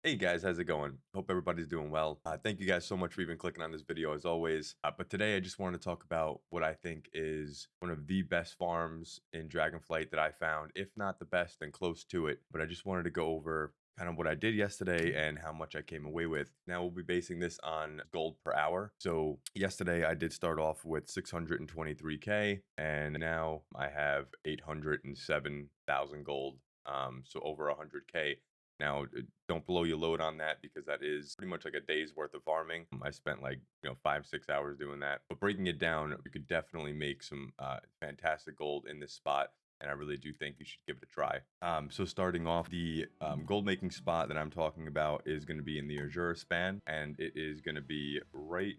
Hey guys, how's it going? Hope everybody's doing well. Thank you guys so much for even clicking on this video as always. But today I just wanted to talk about what I think is one of the best farms in Dragonflight that I found, if not the best, then close to it. But I just wanted to go over kind of what I did yesterday and how much I came away with. Now we'll be basing this on gold per hour. So yesterday I did start off with 623k, and now I have 807,000 gold. So over 100k. Now, don't blow your load on that because that is pretty much like a day's worth of farming. I spent like 5-6 hours doing that. But breaking it down, you could definitely make some fantastic gold in this spot, and I really do think you should give it a try. So starting off, the gold making spot that I'm talking about is going to be in the Azure span, and it is going to be right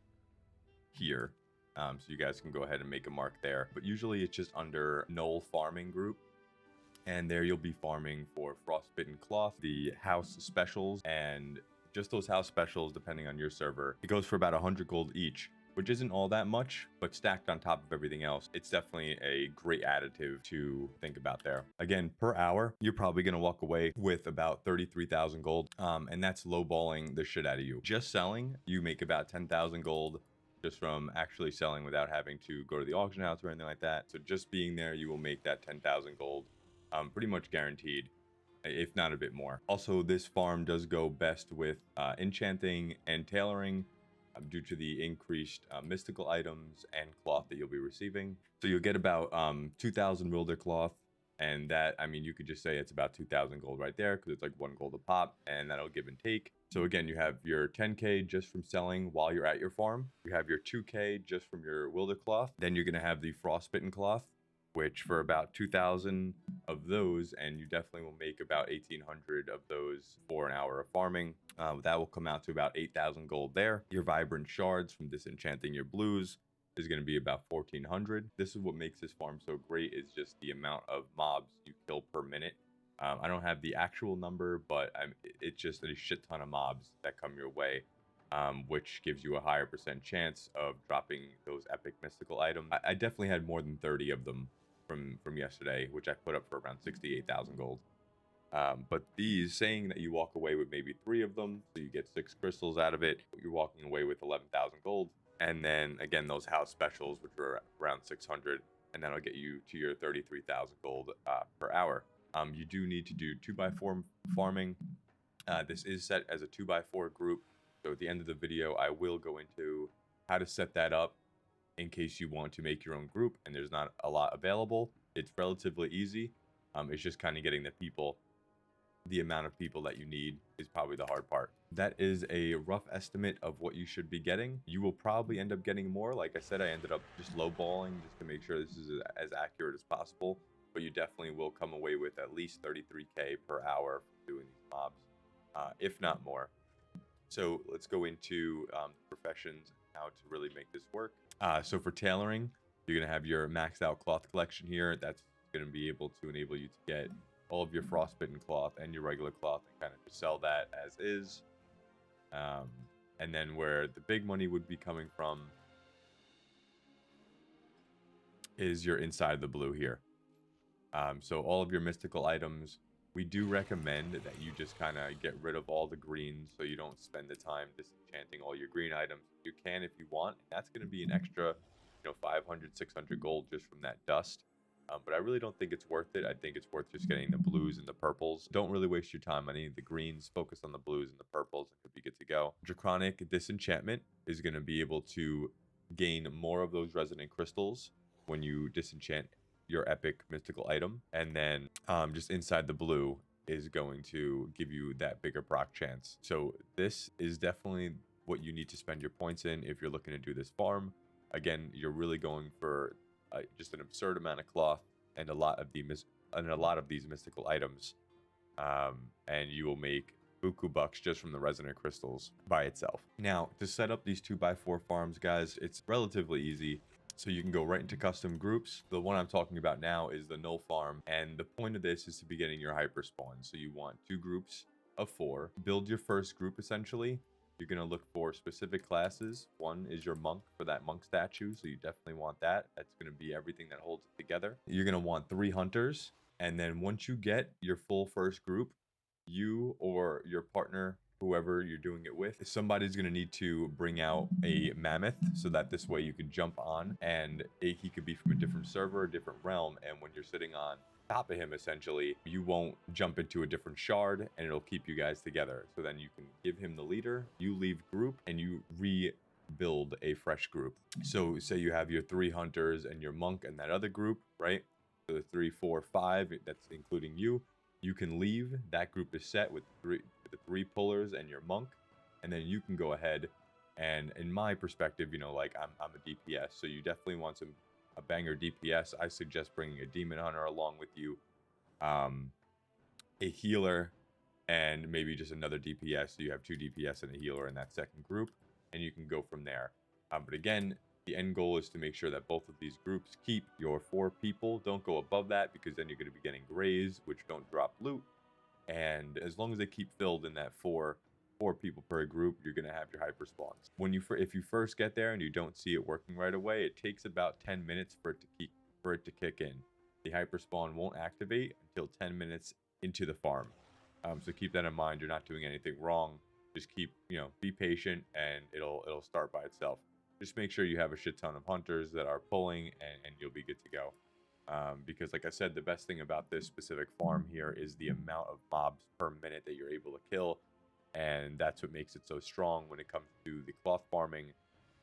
here. So you guys can go ahead and make a mark there. But usually it's just under Knoll Farming Group. And there you'll be farming for Frostbitten Cloth, the house specials, and just those house specials, depending on your server. It goes for about 100 gold each, which isn't all that much, but stacked on top of everything else, it's definitely a great additive to think about there. Again, per hour, you're probably going to walk away with about 33,000 gold, and that's lowballing the shit out of you. Just selling, you make about 10,000 gold just from actually selling without having to go to the auction house or anything like that. So just being there, you will make that 10,000 gold. Pretty much guaranteed, if not a bit more. Also, this farm does go best with enchanting and tailoring due to the increased mystical items and cloth that you'll be receiving. So you'll get about 2,000 wilder cloth, and that, I mean, you could just say it's about 2,000 gold right there because it's like 1 gold a pop, and that'll give and take. So again, you have your 10k just from selling while you're at your farm. You have your 2k just from your wilder cloth. Then you're going to have the frostbitten cloth, which for about 2,000 of those, and you definitely will make about 1,800 of those for an hour of farming. That will come out to about 8,000 gold there. Your vibrant shards from disenchanting your blues is going to be about 1,400. This is what makes this farm so great, is just the amount of mobs you kill per minute. I don't have the actual number, but it's just a shit ton of mobs that come your way. Which gives you a higher percent chance of dropping those epic mystical items. I definitely had more than 30 of them from yesterday, which I put up for around 68,000 gold. But these, saying that you walk away with maybe 3 of them, so you get 6 crystals out of it, you're walking away with 11,000 gold. And then again, those house specials, which are around 600, and that'll get you to your 33,000 gold per hour. You do need to do 2x4 farming. This is set as a 2x4 group. So at the end of the video, I will go into how to set that up in case you want to make your own group and there's not a lot available. It's relatively easy. It's just kind of getting the amount of people that you need is probably the hard part. That is a rough estimate of what you should be getting. You will probably end up getting more. Like I said, I ended up just lowballing just to make sure this is as accurate as possible. But you definitely will come away with at least 33k per hour from doing these mobs, if not more. So let's go into professions and how to really make this work. So for tailoring, you're going to have your maxed out cloth collection here. That's going to be able to enable you to get all of your frostbitten cloth and your regular cloth and kind of just sell that as is. And then where the big money would be coming from is your inside the blue here. So all of your mystical items, we do recommend that you just kind of get rid of all the greens so you don't spend the time disenchanting all your green items. You can if you want, and that's going to be an extra 500 600 gold just from that dust. But I really don't think it's worth it. I think it's worth just getting the blues and the purples. Don't really waste your time on any of the greens. Focus on the blues and the purples and you'll be good to go. Draconic Disenchantment is going to be able to gain more of those resonant crystals when you disenchant your epic mystical item. And then just inside the blue is going to give you that bigger proc chance. So this is definitely what you need to spend your points in if you're looking to do this farm. Again, you're really going for just an absurd amount of cloth and a lot of these mystical items, and you will make buku bucks just from the resonant crystals by itself. Now, to set up these 2x4 farms, guys, it's relatively easy. So you can go right into custom groups. The one I'm talking about now is the Knoll farm, and the point of this is to be getting your hyperspawn. So you want 2 groups of 4. Build your first group essentially. You're going to look for specific classes. One is your monk for that monk statue, so you definitely want that. That's going to be everything that holds it together. You're going to want 3 hunters, and then once you get your full first group, you or your partner, whoever you're doing it with, somebody's going to need to bring out a mammoth so that this way you can jump on, and he could be from a different server, a different realm, and when you're sitting on top of him, essentially, you won't jump into a different shard, and it'll keep you guys together. So then you can give him the leader, you leave group, and you rebuild a fresh group. So say you have your 3 hunters and your monk and that other group, right? So the 3, 4, 5, that's including you. You can leave. That group is set with the 3 pullers and your monk, and then you can go ahead and, in my perspective, you know, like I'm a DPS, so you definitely want a banger DPS. I suggest bringing a demon hunter along with you, a healer, and maybe just another DPS. So you have 2 DPS and a healer in that second group, and you can go from there. But again, the end goal is to make sure that both of these groups keep your 4 people. Don't go above that, because then you're going to be getting grays, which don't drop loot. And as long as they keep filled in that 4 people per group, you're going to have your hyper spawns. If you first get there and you don't see it working right away, it takes about 10 minutes for it to kick in. The hyper spawn won't activate until 10 minutes into the farm. So keep that in mind. You're not doing anything wrong. Just keep, be patient, and it'll start by itself. Just make sure you have a shit ton of hunters that are pulling, and you'll be good to go. Because like I said, the best thing about this specific farm here is the amount of mobs per minute that you're able to kill. And that's what makes it so strong when it comes to the cloth farming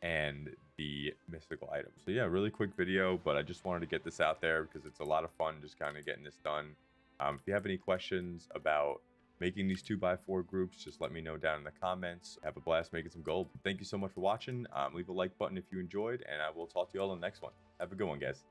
and the mystical items. So yeah, really quick video, but I just wanted to get this out there because it's a lot of fun just kind of getting this done. If you have any questions about making these 2x4 groups, just let me know down in the comments. Have a blast making some gold. Thank you so much for watching. Leave a like button if you enjoyed, and I will talk to you all in the next one. Have a good one, guys.